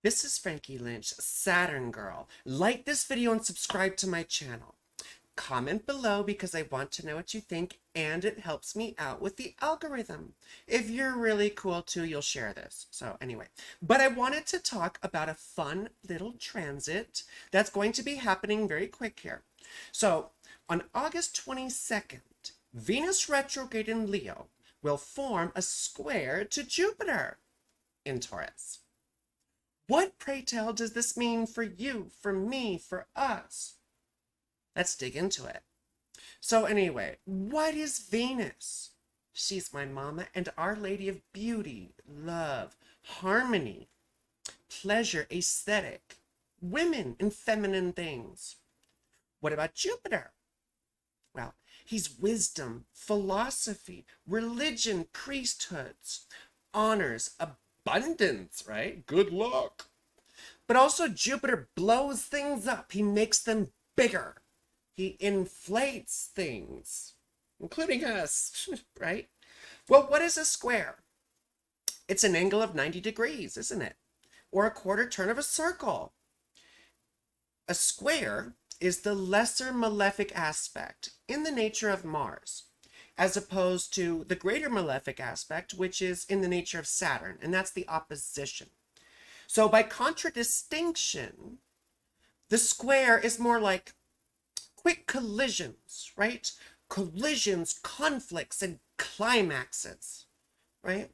This is Frankie Lynch, Saturn Girl. Like this video and subscribe to my channel. Comment below because I want to know what you think and it helps me out with the algorithm. If you're really cool too, you'll share this. So anyway, but I wanted to talk about a fun little transit that's going to be happening very quick here. So on August 22nd, Venus retrograde in Leo will form a square to Jupiter in Taurus. What, pray tell, does this mean for you, for me, for us? Let's dig into it. So anyway, what is Venus? She's my mama and Our Lady of beauty, love, harmony, pleasure, aesthetic, women and feminine things. What about Jupiter? Well, he's wisdom, philosophy, religion, priesthoods, honors, abundance, right? Good luck. But also Jupiter blows things up. He makes them bigger. He inflates things, including us, right? Well, what is a square? It's an angle of 90 degrees, isn't it? Or a quarter turn of a circle. A square is the lesser malefic aspect in the nature of Mars, as opposed to the greater malefic aspect, which is in the nature of Saturn, and that's the opposition. So by contradistinction, the square is more like quick collisions, right? Collisions, conflicts, and climaxes, right?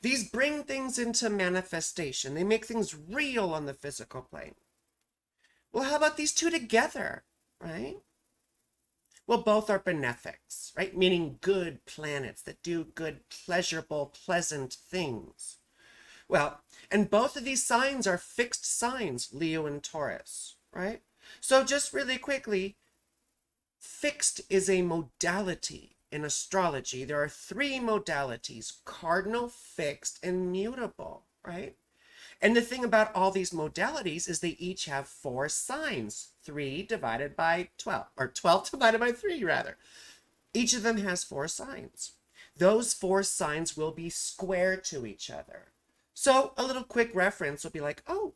These bring things into manifestation. They make things real on the physical plane. Well, how about these two together, right? Well, both are benefics, right? Meaning good planets that do good, pleasurable, pleasant things. Well, and both of these signs are fixed signs, Leo and Taurus, right? So just really quickly, fixed is a modality in astrology. There are three modalities: cardinal, fixed, and mutable, right? And the thing about all these modalities is they each have four signs, 3 divided by 12, or 12 divided by 3, rather. Each of them has four signs. Those four signs will be square to each other. So a little quick reference will be like, oh,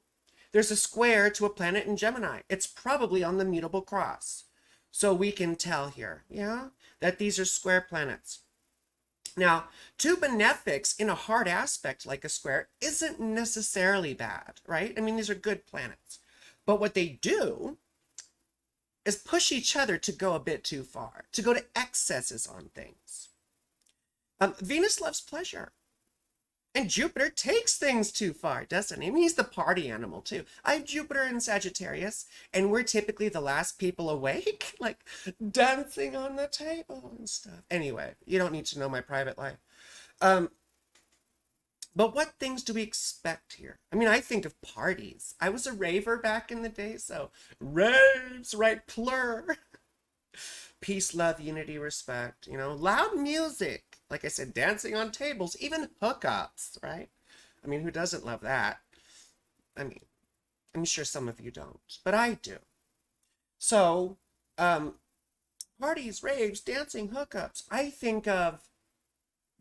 there's a square to a planet in Gemini. It's probably on the mutable cross. So we can tell here, yeah, that these are square planets. Now, two benefics in a hard aspect like a square isn't necessarily bad, right? I mean, these are good planets. But what they do is push each other to go a bit too far, to go to excesses on things. Venus loves pleasure. And Jupiter takes things too far, doesn't he? I mean, he's the party animal too. I have Jupiter in Sagittarius, and we're typically the last people awake, like dancing on the table and stuff. Anyway, you don't need to know my private life. But what things do we expect here? I mean, I think of parties. I was a raver back in the day, so raves, right? Plur. Peace, love, unity, respect, you know, loud music. Like I said, dancing on tables, even hookups, right? I mean, who doesn't love that? I mean, I'm sure some of you don't, but I do. So, parties, raves, dancing, hookups. I think of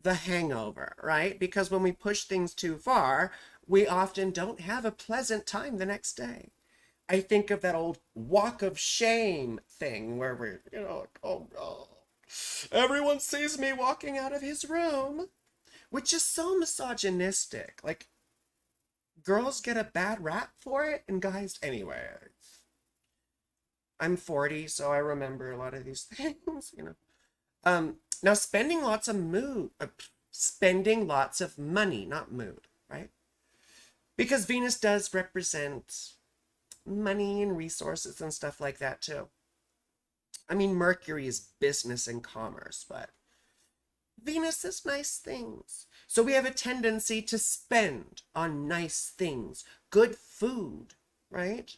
The Hangover, right? Because when we push things too far, we often don't have a pleasant time the next day. I think of that old walk of shame thing where we're, you know, like, oh no, everyone sees me walking out of his room, which is so misogynistic. Like, girls get a bad rap for it, and guys, anyway. I'm 40, so I remember a lot of these things, you know. Now spending lots of money, not mood, right? Because Venus does represent money and resources and stuff like that too. I mean, Mercury is business and commerce, but Venus is nice things. So we have a tendency to spend on nice things, good food, right?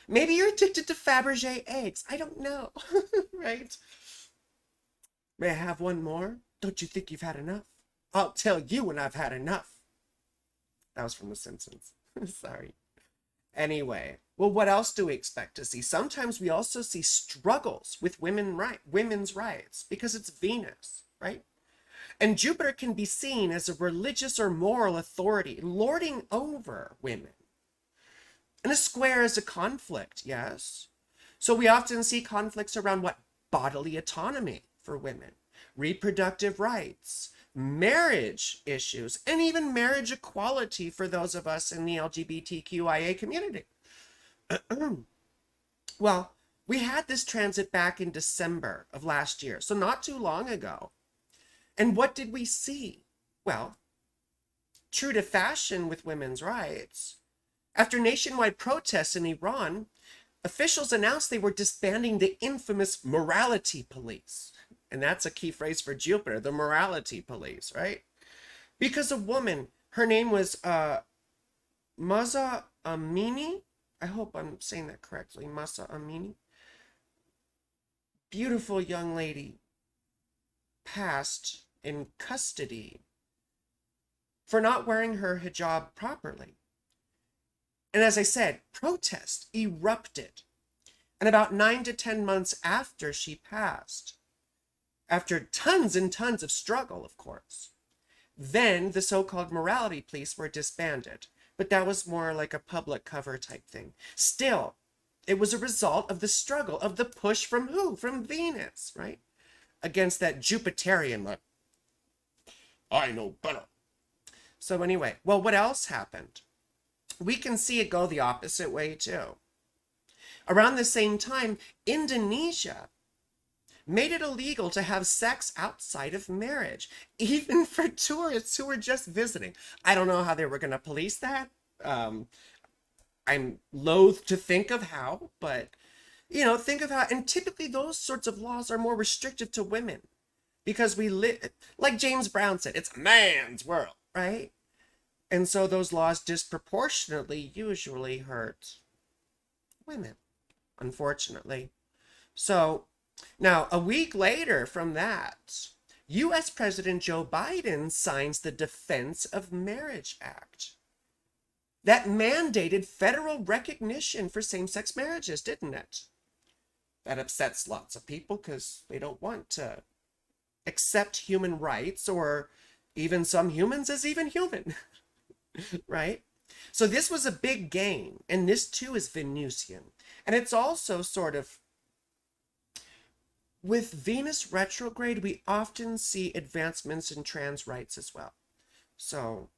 Maybe you're addicted to Fabergé eggs. I don't know, right? May I have one more? Don't you think you've had enough? I'll tell you when I've had enough. That was from The Simpsons. Sorry. Anyway, well, what else do we expect to see? Sometimes we also see struggles with women's rights because it's Venus, right? And Jupiter can be seen as a religious or moral authority lording over women, And a square is a conflict, yes? So we often see conflicts around what? Bodily autonomy for women, reproductive rights, marriage issues, and even marriage equality for those of us in the LGBTQIA community. Well, we had this transit back in December of last year, so not too long ago. And what did we see? Well, true to fashion with women's rights, after nationwide protests in Iran, officials announced they were disbanding the infamous morality police. And that's a key phrase for Jupiter, the morality police, right? Because a woman, her name was Mahsa Amini. I hope I'm saying that correctly. Mahsa Amini. Beautiful young lady passed in custody for not wearing her hijab properly. And as I said, protest erupted. And about 9 to 10 months after she passed, after tons and tons of struggle, of course, then the so-called morality police were disbanded. But that was more like a public cover type thing. Still, it was a result of the struggle, of the push from who? From Venus, right? Against that Jupiterian, like, I know better. So anyway, well, what else happened? We can see it go the opposite way too. Around the same time, Indonesia made it illegal to have sex outside of marriage, even for tourists who were just visiting. I don't know how they were going to police that. I'm loath to think of how, but, you know, think of how, and typically those sorts of laws are more restrictive to women because we live, like James Brown said, it's a man's world, right? And so those laws disproportionately usually hurt women, unfortunately. So now, a week later from that, U.S. President Joe Biden signs the Defense of Marriage Act. That mandated federal recognition for same-sex marriages, didn't it? That upsets lots of people because they don't want to accept human rights or even some humans as even human, right? So this was a big gain, and this too is Venusian. And it's also sort of, with Venus retrograde, we often see advancements in trans rights as well. So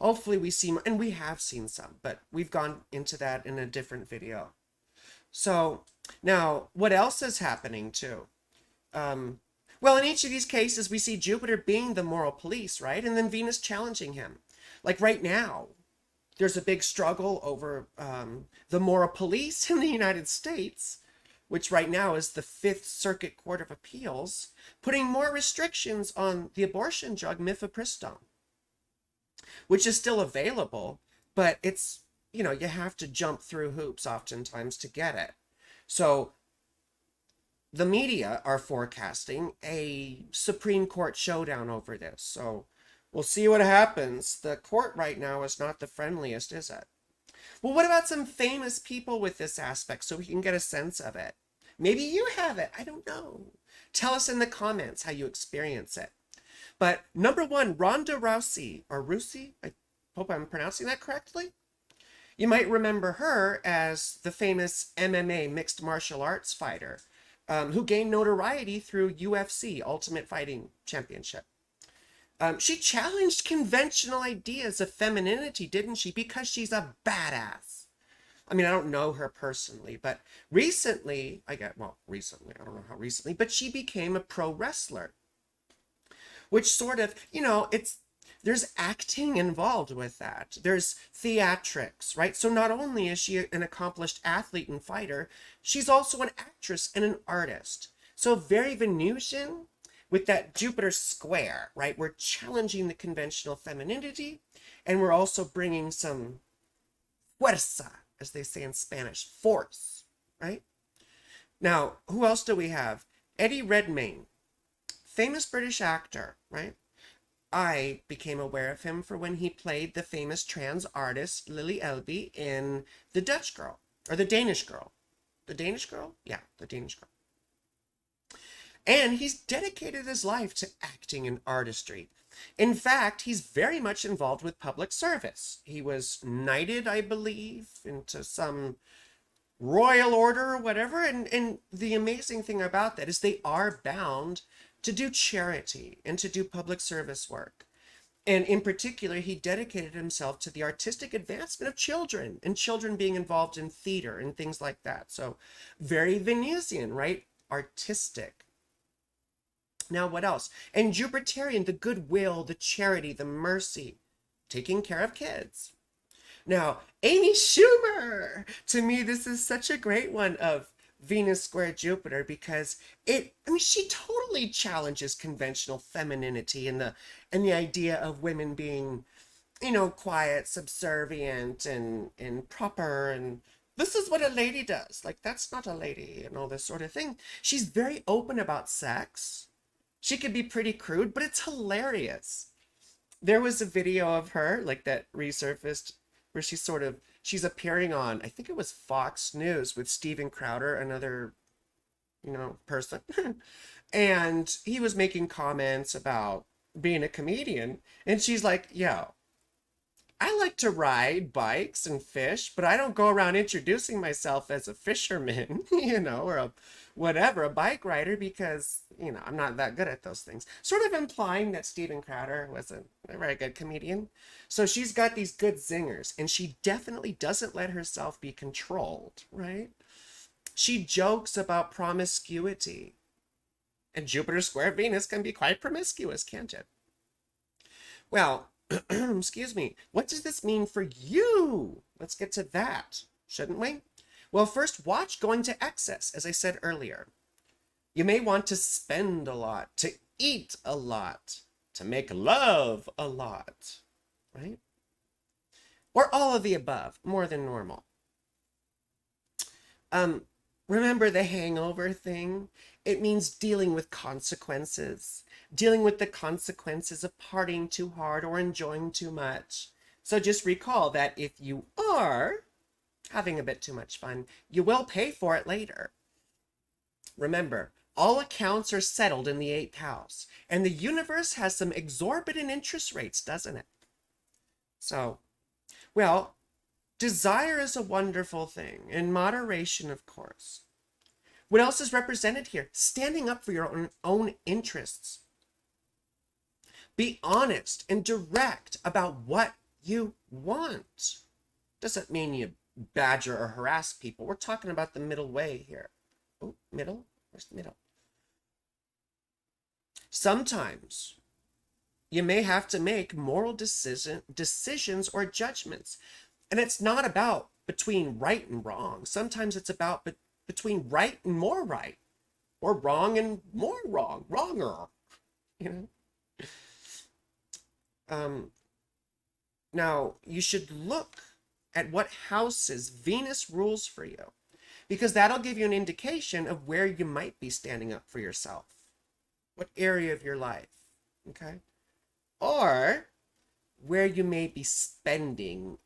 hopefully we see more, and we have seen some, but we've gone into that in a different video. So now, what else is happening too? Well, in each of these cases, we see Jupiter being the moral police, right? And then Venus challenging him. Like right now, there's a big struggle over the moral police in the United States, which right now is the Fifth Circuit Court of Appeals, putting more restrictions on the abortion drug mifepristone, which is still available, but it's, you know, you have to jump through hoops oftentimes to get it. So the media are forecasting a Supreme Court showdown over this. So we'll see what happens. The court right now is not the friendliest, is it? Well, what about some famous people with this aspect so we can get a sense of it? Maybe you have it. I don't know. Tell us in the comments how you experience it. But number one, Ronda Rousey, or Rousey, I hope I'm pronouncing that correctly. You might remember her as the famous MMA mixed martial arts fighter who gained notoriety through UFC, Ultimate Fighting Championship. She challenged conventional ideas of femininity, didn't she? Because she's a badass. I mean, I don't know her personally, but recently, I don't know how recently, but she became a pro wrestler, which sort of, you know, there's acting involved with that. There's theatrics, right? So not only is she an accomplished athlete and fighter, she's also an actress and an artist. So very Venusian with that Jupiter square, right? We're challenging the conventional femininity, and we're also bringing some fuerza, as they say in Spanish, force, right? Now, who else do we have? Eddie Redmayne, famous British actor, right? I became aware of him for when he played the famous trans artist Lily Elbe in The Dutch Girl, or The Danish Girl. The Danish Girl? Yeah, The Danish Girl. And he's dedicated his life to acting and artistry. In fact, he's very much involved with public service. He was knighted, I believe, into some royal order or whatever. And the amazing thing about that is they are bound to do charity and to do public service work. And in particular, he dedicated himself to the artistic advancement of children and children being involved in theater and things like that. So very Venusian, right? Artistic. Now, what else? And Jupiterian, the goodwill, the charity, the mercy, taking care of kids. Now, Amy Schumer, to me, this is such a great one of Venus square Jupiter because she totally challenges conventional femininity and the idea of women being, quiet, subservient, and proper, and this is what a lady does. Like, that's not a lady, and all this sort of thing. She's very open about sex. She could be pretty crude, but it's hilarious. There was a video of her, like, that resurfaced where she's appearing on, I think it was Fox News with Steven Crowder, another, person. And he was making comments about being a comedian. And she's like, yo, I like to ride bikes and fish, but I don't go around introducing myself as a fisherman, or a bike rider because, I'm not that good at those things. Sort of implying that Steven Crowder wasn't a very good comedian. So she's got these good zingers, and she definitely doesn't let herself be controlled, right? She jokes about promiscuity. And Jupiter square Venus can be quite promiscuous, can't it? Well, excuse me, what does this mean for you? Let's get to that, shouldn't we? Well, first, watch going to excess, as I said earlier. You may want to spend a lot, to eat a lot, to make love a lot, right? Or all of the above, more than normal. Remember the hangover thing? It means dealing with consequences, dealing with the consequences of partying too hard or enjoying too much. So just recall that if you are having a bit too much fun, you will pay for it later. Remember, all accounts are settled in the 8th house, and the universe has some exorbitant interest rates, doesn't it? So, well, desire is a wonderful thing, in moderation, of course. What else is represented here? Standing up for your own interests. Be honest and direct about what you want. Doesn't mean you badger or harass people. We're talking about the middle way here. Oh, middle? Where's the middle? Sometimes you may have to make moral decisions or judgments. And it's not about between right and wrong. Sometimes it's about between right and more right, or wrong and more wrong, wronger, Now, you should look at what houses Venus rules for you, because that'll give you an indication of where you might be standing up for yourself, what area of your life, okay? Or where you may be spending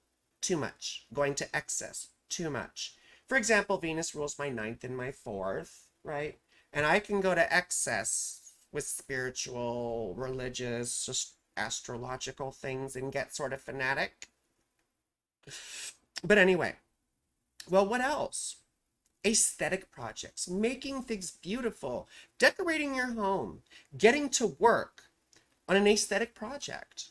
too much, going to excess too much. For example, Venus rules my 9th and my 4th, right? And I can go to excess with spiritual, religious, just astrological things and get sort of fanatic. But anyway, well, what else? Aesthetic projects, making things beautiful, decorating your home, getting to work on an aesthetic project.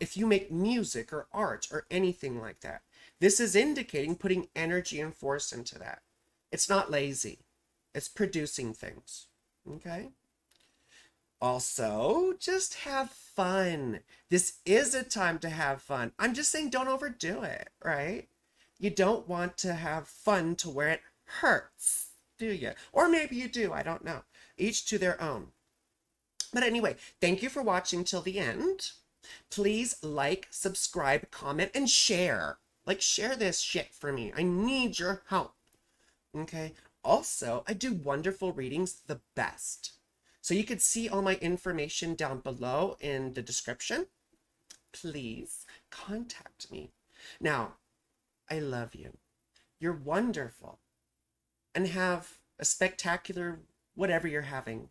If you make music or art or anything like that, this is indicating putting energy and force into that. It's not lazy. It's producing things. Okay? Also, just have fun. This is a time to have fun. I'm just saying don't overdo it, right? You don't want to have fun to where it hurts, do you? Or maybe you do. I don't know. Each to their own. But anyway, thank you for watching till the end. Please like, subscribe, comment, and share. Like, share this shit for me. I need your help. Okay? Also, I do wonderful readings, the best. So you could see all my information down below in the description. Please contact me. Now, I love you. You're wonderful. And have a spectacular whatever you're having.